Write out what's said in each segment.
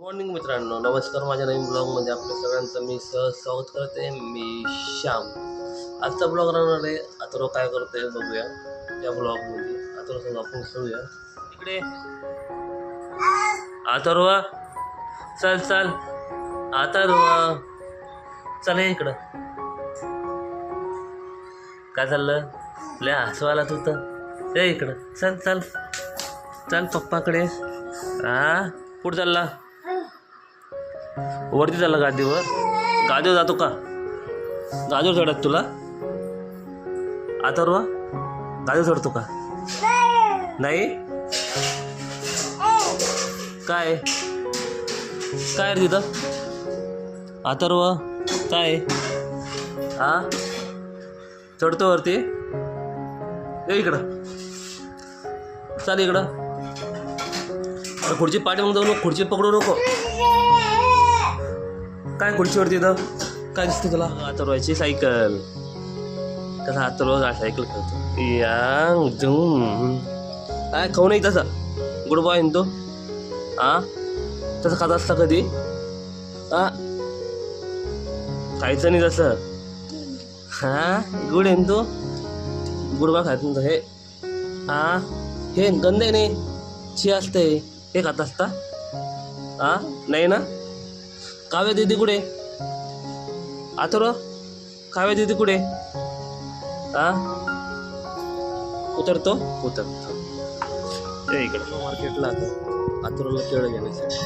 Morning मित्रांनो, नमस्कार. माझ्या नवीन ब्लॉगमध्ये आपल्या सगळ्यांचं मी स्वागत करते. मी श्याम. आजचा ब्लॉग राहणार आहे अथर्व काय करतोय बघूया त्या ब्लॉगमध्ये. अथर्व संग आपण खेळूया. इकडे अथर्व, चल चल अथर्व, चल ये इकडं. काय चाललं? लय हसवायला तू तर. ये इकडं, चल चल चल पप्पाकडे. कुठं चालला? वरती चालला गादीवर. गादीवर जातो का? गादीवर चढत तुला अथर्व? गादीवर चढतो का? नाही. काय काय रे तिथं अथर्व? काय चढतो वरती? ये इकडं, चाल इकडं. खुर्ची पाठी मग जाऊ नको, खुर्ची पकडू नको. काय खुर्चीवरती इथं काय दिसतं तुला? अथर्वची सायकल. कसा अथर्व सायकल खेळतो या जूम. काय खाऊ नाही तसा गुड बॉय तो. तसं खात असता कधी? खायचं नाही तसं. गुड आहे तो. गुड बॉय खायचं नव्हतं हे. हे गंद आहे नाही, ची असते हे खात असता. नाही ना. काव्या दीदी कुठे? अथर्व, काव्या दीदी कुठे? उतरतो इकडं मार्केटला आता अथर्वला केळं घेण्यासाठी.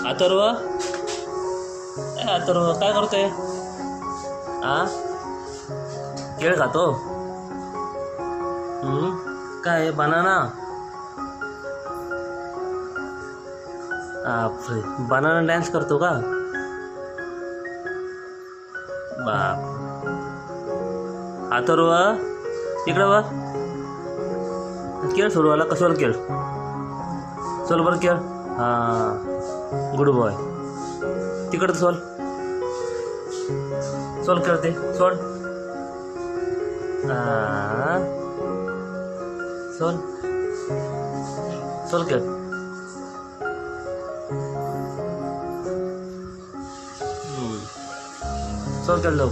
अथर्व, अथर्व काय करतोय? केळ खातो? काय बनाना? बनाना डान्स करतो का? बाप. अथर्व इकडं बघ. केळ सोडवाला कसं केळ चल बरं केळ. Good boy. तिकडं सोल सोल खेळते सोड. सोल सोल खेळ. सोल खेळ जाऊ.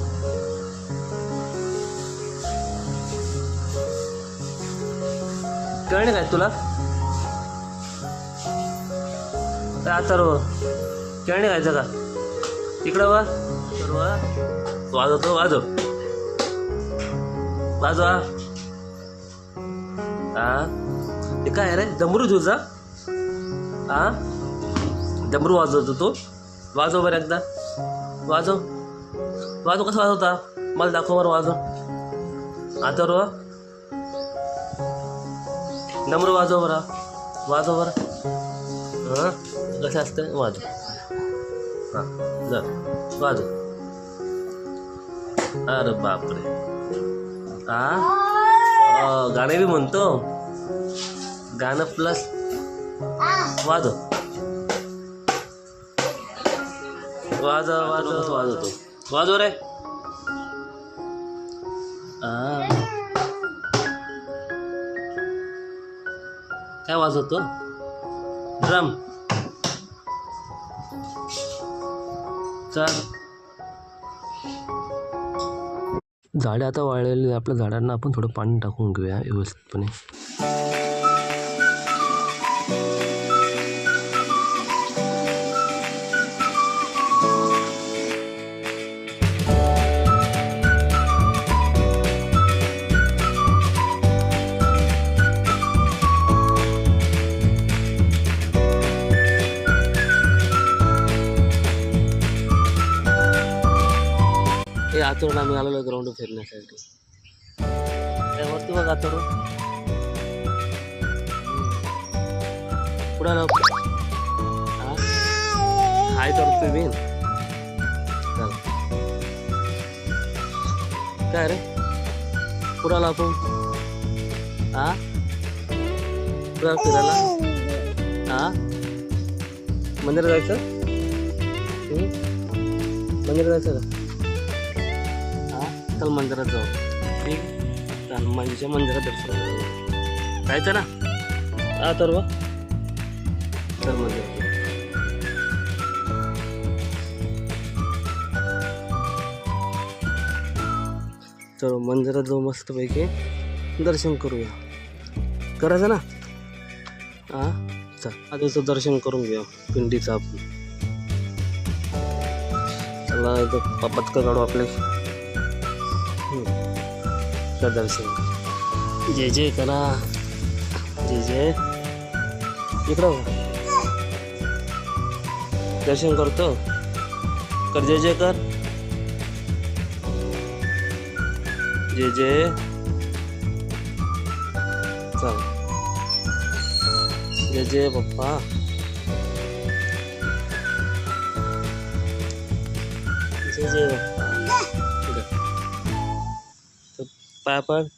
कळणे काय तुला? काय अथर्व खेळणे खायचं का? इकडं वा. वाजवतो वाजव वाजवा. हे काय रे डमरू तुझा? डमरू वाजवतो तू? वाजव बरं एकदा. वाजव वाजव. कसं वाजवता मला दाखव बरं. वाजव अथर्व. डमरू वाजव बरं. वाजव बरं. कसं असतं? वाजव. जा वाजव. अरे बापरे. गाणे बी म्हणतो. गाणं प्लस वाजव. वाजवतो. वाजव रे. काय वाजवतो? ड्रम. चल. झाडे आता वाळलेली. आपल्या झाडांना आपण थोडं पाणी टाकून घेऊया व्यवस्थितपणे. हे अथर्वला आम्ही आलेलो ग्राउंड फिरण्यासाठी. त्यावरती बघ अथर्व. पुढे ना हाय करतोय मी. काय रे पुढे आला आपण. पुढे फिरायला. मंदिर जायचं. मंदिर जायचं का? चल मंदिरात जाऊ. ठीक. हनुमानजीच्या मंदिरात दर्शन जायचं ना. अथर्व तर मंदिर तर मंदिरात जाऊ मस्तपैकी दर्शन करूया. करायचं ना? हा चल आधीचं दर्शन करून घेऊ पिंडीचं आपण. चला इथं पत्का काढू आपले का दर्शन. जय जय करा जय जय. इकडं दर्शन करतो कर जय जय कर जय जय. चल जय जय पप्पा. जय जय पप्पा. तर पाय पड